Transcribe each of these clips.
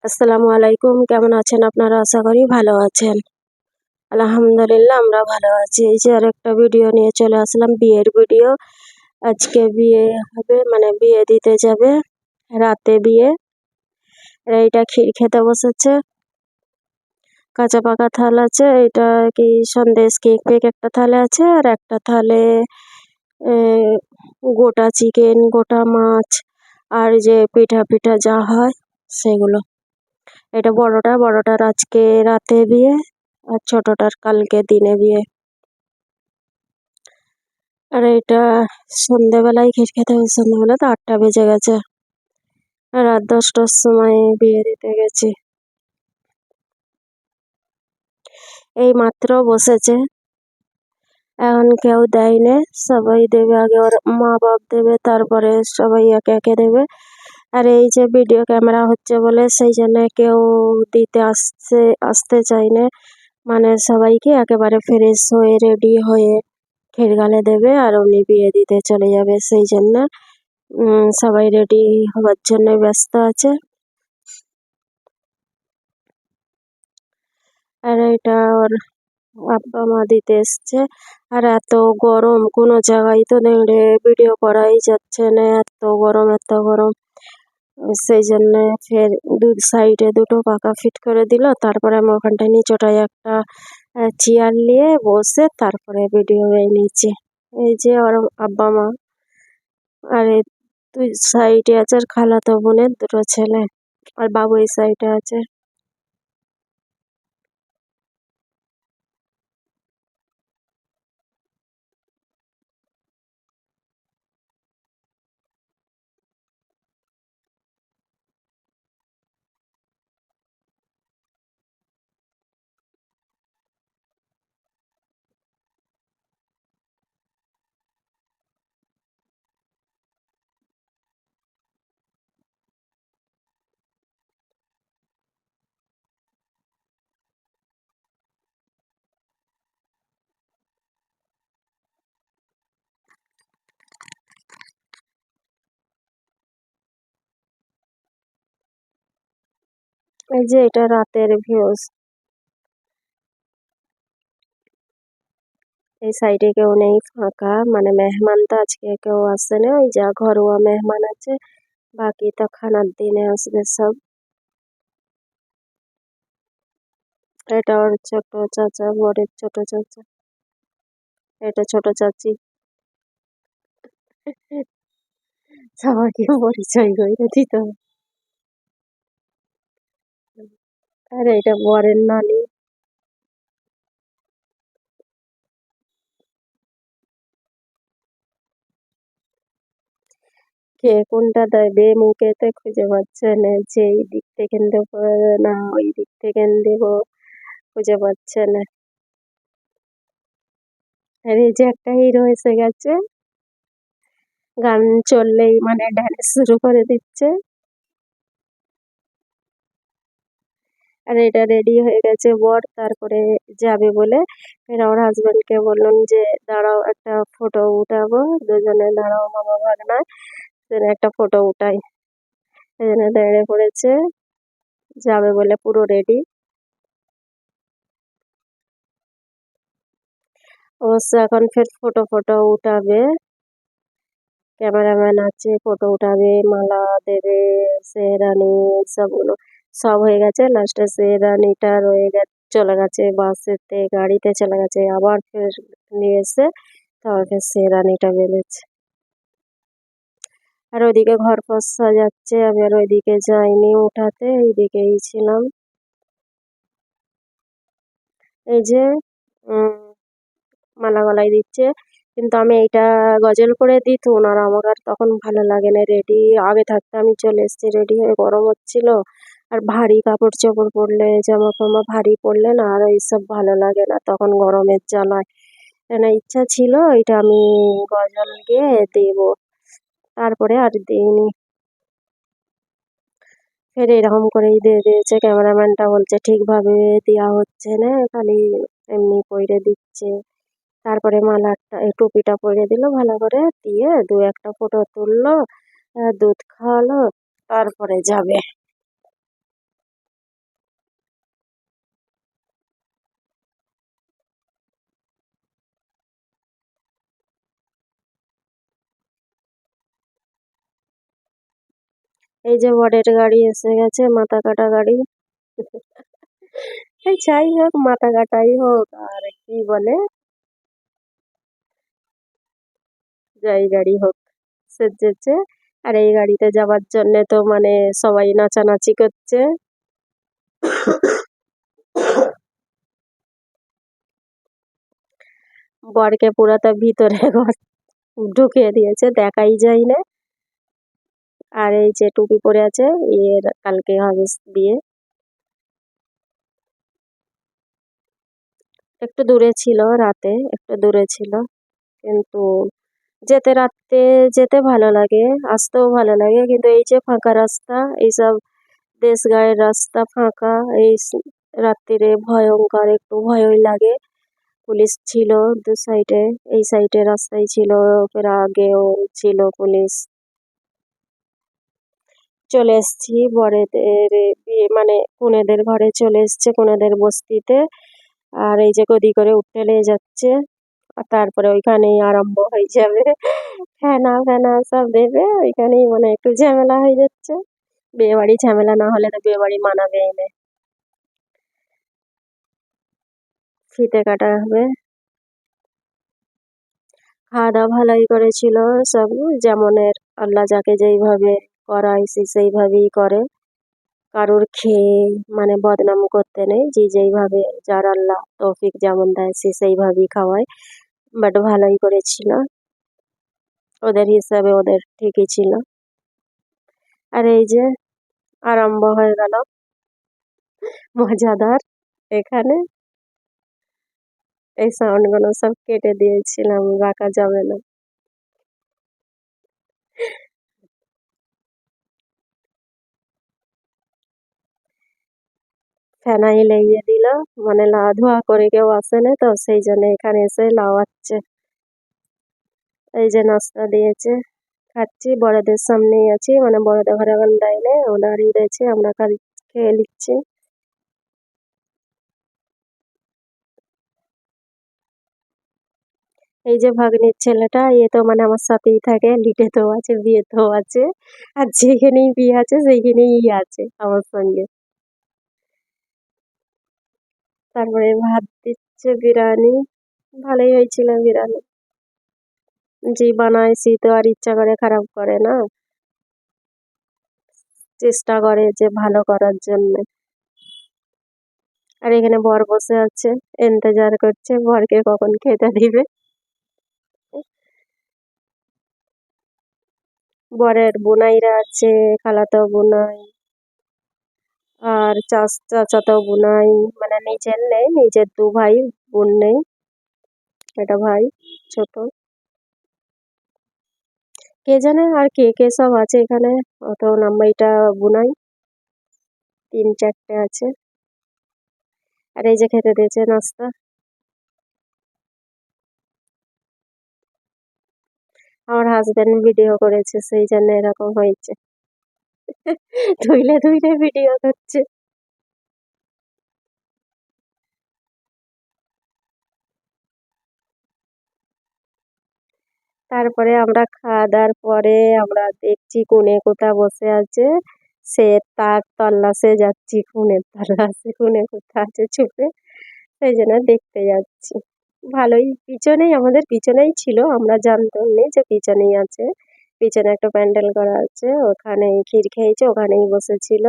আসসালামু আলাইকুম, কেমন আছেন আপনারা? আশা করি ভালো আছেন। আলহামদুলিল্লাহ আমরা ভালো আছি। এই যে আরেকটা ভিডিও নিয়ে চলে আসলাম, বিয়ের ভিডিও। আজকে বিয়ে হবে, মানে বিয়ে দিতে যাবে, রাতে বিয়ে। আর এইটা ক্ষীর খেতে বসেছে, কাঁচা পাকা থাল আছে। এটা কি সন্দেশ কেক ফেক একটা থালে আছে, আর একটা থালে গোটা চিকেন, গোটা মাছ, আর যে পিঠা পিঠা যা হয় সেগুলো। এটা বড়টার আজকে রাতে বিয়ে, আর ছোটটার কালকে দিনে বিয়ে। আর এটা সন্ধ্যেবেলায় ক্ষীর খেতে হবে, সন্ধ্যেবেলা তো 8টা বেজে গেছে। আর রাত 10টার সময় বিয়ে দিতে গেছি। এই মাত্র বসেছে, এখন কেউ দেয়নি, সবাই দেবে। আগে ওর মা বাপ দেবে, তারপরে সবাই একে একে দেবে। আর এই যে ভিডিও ক্যামেরা হচ্ছে বলে সেই জন্য কেউ দিতে আসতে চায়নি, মানে সবাইকে একেবারে ফ্রেশ হয়ে রেডি হয়ে ক্ষীর গালে দেবে, আর উনি বিয়ে দিতে চলে যাবে। সেই জন্য সবাই রেডি হওয়ার জন্য ব্যস্ত আছে। আর এটা ওর আব্বা মা দিতে এসছে। আর এত গরম, কোনো জায়গায় তো দাঁড়িয়ে ভিডিও করাই যাচ্ছে না, এত গরম এত গরম। সেই জন্য ফের দু সাইডে দুটো পাকা ফিট করে দিল। তারপরে আমি ওখানটায় নিচটায় একটা চেয়ার নিয়ে বসে তারপরে ভিডিও নিয়েছি। এই যে ওর আব্বা মা, আর এই দুই সাইডে আছে আর খালাতো বোনের দুটো ছেলে, আর বাবু এই সাইডে আছে। এই যে এটা রাতের ভিউজ। এই সাইডে কেউ নেই, ফাঁকা, মানে মেহমান তো আজকে কেউ আসে না, ওই যা ঘরোয়া মেহমান আছে, বাকি তো খানার দিনে আসবে সব। এটা ওর ছোট চাচা, বরের ছোট চাচা, এটা ছোট চাচি। সবাইকে পরিচয় করে দিত। আর এটা বরের নানি। কে কোনটা দেবে মুখেতে খুঁজে পাচ্ছে না, যে এই দিক থেকে দেবো না ওই দিক থেকে দেবো, খুঁজে পাচ্ছে না। আর এই যে একটা হিরো এসে গেছে, গান চললেই মানে ড্যান্স শুরু করে দিচ্ছে। আর এটা রেডি হয়ে গেছে বর, তারপরে যাবে বলে। এরা ওর হাজবেন্ডকে বললেন যে দাঁড়াও একটা ফটো উঠাবো, দুজনে দাঁড়াও মামা ভাগ্নায়, একটা ফটো উঠাই। এই জন্য দাঁড়িয়ে পড়েছে, যাবে বলে পুরো রেডি। অবশ্য এখন ফের ফটো ফটো উঠাবে, ক্যামেরাম্যান আছে, ফটো উঠাবে, মালা দেবে, সেহরানি সবগুলো সব হয়ে গেছে। লাস্টে সেহরানিটা রয়ে গেছে, চলে গেছে বাসেতে, গাড়িতে চলে গেছে, আবার ফের নিয়ে এসে তারপর ফের সেহরানিটা বেঁধেছে। আর ওইদিকে ঘর ফর সাজাচ্ছে, আমি আর ওইদিকে যাইনি উঠাতে, এইদিকেই ছিলাম। এই যে মালা গলায় দিচ্ছে, কিন্তু আমি এইটা গজল করে দিই তো ওনারা, আমার আর তখন ভালো লাগে না। রেডি আগে থাকতে আমি চলে এসেছি, রেডি হয়ে, গরম হচ্ছিল। আর ভারী কাপড় চোপড় পরলে, জামা টামা ভারী পরলে না আর এইসব ভালো লাগে না তখন গরমের জ্বালায়। না ইচ্ছা ছিল এটা আমি গজল গেয়ে দেবো, তারপরে আর দিইনি। ফের এরকম করেই দিয়ে দিয়েছে। ক্যামেরাম্যানটা বলছে ঠিকভাবে দেওয়া হচ্ছে না, খালি এমনি পইরে দিচ্ছে। তারপরে মালাটা এই টুপিটা পরিয়ে দিল ভালো করে, দিয়ে দু একটা ফটো তুললো, দুধ খাওয়ালো, তারপরে যাবে। এই যে বরের গাড়ি এসে গেছে, মাথা কাটা গাড়ি। এই যাই হোক, মাথা কাটাই হোক আর কি বলে, যাই গাড়ি হোক, সেজেছে। আর এই গাড়িতে যাবার জন্য তো মানে সবাই নাচানাচি করছে। বরকে পুরাটা ভিতরে ঘর ঢুকিয়ে দিয়েছে, দেখাই যায় না। আর এই যে টুপি পরে আছে, এর কালকে হবে বিয়ে। একটু দূরে ছিল, রাতে একটু দূরে ছিল, কিন্তু যেতে রাতে যেতে ভালো লাগে, আসতেও ভালো লাগে, কিন্তু এই যে ফাঁকা রাস্তা, এইসব দেশ গায়ের রাস্তা ফাঁকা, রাত্রিরে ভয়ঙ্কর, একটু ভয়ই লাগে। পুলিশ ছিল দু সাইডে, এই সাইডে রাস্তায় ছিল, ফের আগেও ছিল পুলিশ। চলে এসছি বরেদের বিয়ে মানে কনেদের ঘরে চলে এসছে, কনেদের বস্তিতে। আর এই যে গদি করে উঠে যাচ্ছে, আর তারপরে ওইখানেই আরম্ভ হয়ে যাবে, ফেনা ফেনা সব দেবে ওইখানেই, মানে একটু ঝামেলা হয়ে যাচ্ছে। বিয়ে বাড়ি ঝামেলা না হলে তো বিয়ে বাড়ি মানাবে না। ফিতে কাটা হবে। খাওয়া দাওয়া ভালোই করেছিল সব, যেমনের আল্লাহ যাকে যেইভাবে করায় সে সেইভাবেই করে। কারোর খেয়ে মানে বদনাম করতে নেই, যে যেইভাবে যার আল্লাহ তৌফিক যেমন দেয় সে সেইভাবেই খাওয়ায়। বাট ভালোই করেছিল, ওদের হিসাবে ওদের ঠিকই ছিল। আর এই যে আরম্ভ হয়ে গেল মজাদার। এখানে এই সাউন্ড গুলো সব কেটে দিয়েছিলাম, রাখা যাবে না। ফেনাইল লাগিয়ে দিল, মানে ধোয়া করে কেউ আসে না তো, সেই জন্য এখানে এসে লাওয়াচ্ছে। এই যে নাস্তা দিয়েছে, খাচ্ছি, বড়দের সামনেই আছি, মানে বড়দের ঘরে এখন দেয় না, ও দাঁড়িয়ে রয়েছে, আমরা খেয়ে নিচ্ছি। এই যে ভাগ্নির ছেলেটা, এ তো মানে আমার সাথেই থাকে, লিটেতেও আছে, বিয়েতেও আছে, আর যেখানেই বিয়ে আছে সেইখানেই আছে আমার সঙ্গে। তারপরে ভাত দিচ্ছে, বিরিয়ানি, ভালোই হয়েছিল বিরিয়ানি। যে বানায় সে তো আর ইচ্ছা করে খারাপ করে না, চেষ্টা করে যে ভালো করার জন্য। আর এখানে বর বসে আছে, ইন্তজার করছে বরকে কখন খেতে দিবে। বরের বোনাইরা আছে, খালাতো বোনাই আর চাচাতো বোনাই, মানে নিজের নেই, নিজের দু ভাই, বোন নেই, এটা ভাই ছোট। কে জানে আর কে কে সব আছে এখানে, অত নাম্বারটা বোনাই, তিন চারটে আছে। আর এই যে খেতে দিয়েছে নাস্তা, আমার হাজবেন্ড ভিডিও করেছে সেই জন্য এরকম হয়েছে। ধুইলে ধুইলে ভিডিও করছে। তারপরে আমরা খাওয়া দাওয়ার পরে আমরা দেখছি কোণে কোথা বসে আছে, সে তার তল্লাশে যাচ্ছি, কোণের তল্লাশে কোণে কোথা আছে ছুপে, সেই জন্য দেখতে যাচ্ছি। ভালোই, পিছনেই আমাদের পিছনেই ছিল, আমরা জানতাম না যে পিছনেই আছে। পিছনে একটা প্যান্ডেল করা আছে, ওখানেই ক্ষীর খেয়েছে, ওখানেই বসেছিল।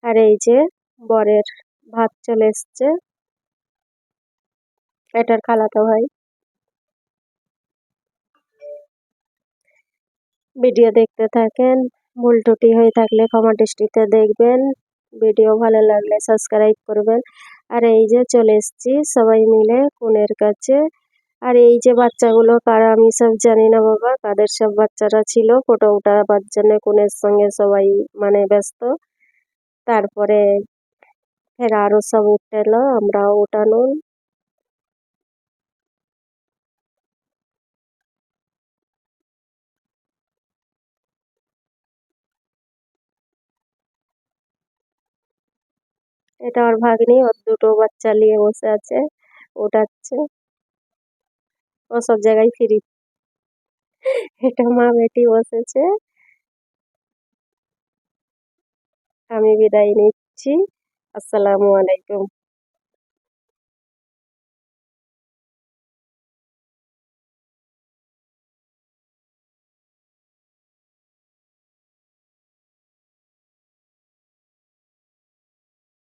আর এই যে বরের ভাত চলে এসছে, এটার খালাতো ভাই। ভিডিও দেখতে থাকেন, ভুল ত্রুটি হয়ে থাকলে ক্ষমা দৃষ্টিতে দেখবেন, ভিডিও ভালো লাগলে সাবস্ক্রাইব করবেন। আর এই যে চলে এসেছি সবাই মিলে কনের কাছে। আর এই যে বাচ্চাগুলো কারা আমি সব জানি না বাবা, কাদের সব বাচ্চারা ছিল, ফটো উঠাবার জন্য কনের সঙ্গে সবাই মানে ব্যস্ত। তারপরে ফের আরো সব উঠলো, আমরাও উঠানো। এটা ওর ভাগ্নি, ওর দুটো বাচ্চা নিয়ে বসে আছে, ওঠাচ্ছে। ও সব জায়গায় ফ্রি। এটা মা বেটি বসেছে। আমি বিদায় নিচ্ছি। আসসালামু আলাইকুম।